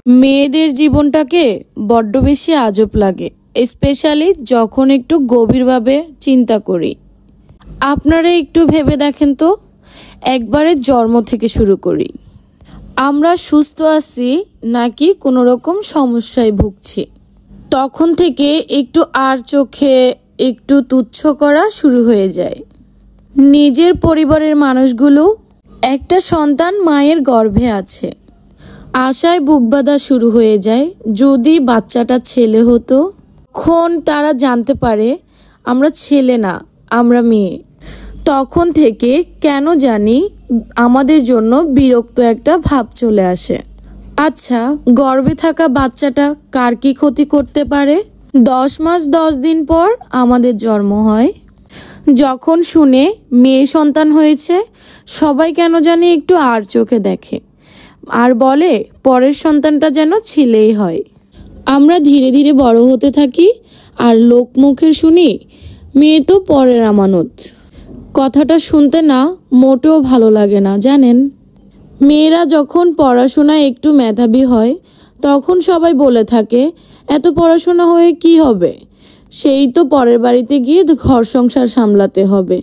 মেয়েদের জীবনটাকে বড্ড বেশি আজব লাগে, স্পেশালি যখন একটু গভীরভাবে চিন্তা করি। আপনারা একটু ভেবে দেখেন তো, একবারে জন্ম থেকে শুরু করি। আমরা সুস্থ আছি নাকি কোনো রকম সমস্যায় ভুগছি, তখন থেকে একটু আর চোখে একটু তুচ্ছ করা শুরু হয়ে যায়। নিজের পরিবারের মানুষগুলো, একটা সন্তান মায়ের গর্ভে আছে, আশায় বুক বাঁধা শুরু হয়ে যায়। যদি বাচ্চাটা ছেলে হতো। তখন তারা জানতে পারে আমরা ছেলে না, আমরা মেয়ে। তখন থেকে কেন জানি আমাদের জন্য বিরক্ত একটা ভাব চলে আসে। আচ্ছা, গর্ভে থাকা বাচ্চাটা কার কি ক্ষতি করতে পারে? 10 মাস 10 দিন পর আমাদের জন্ম হয়। যখন শুনে মেয়ে সন্তান হয়েছে, সবাই কেন জানি একটু আর চোখে দেখে আর বলে পরের সন্তানটা যেন ছেলেই হয়। আমরা ধীরে ধীরে বড় হতে থাকি আর লোক মুখে শুনি মেয়ে তো পরের আমানত। কথাটা শুনতে না মোটেও ভালো লাগে না, জানেন। মেয়েরা যখন পড়াশোনায় একটু মেধাবী হয়, তখন সবাই বলে থাকে এত পড়াশোনা হয়ে কি হবে, সেই তো পরের বাড়িতে গিয়ে ঘর সংসার সামলাতে হবে।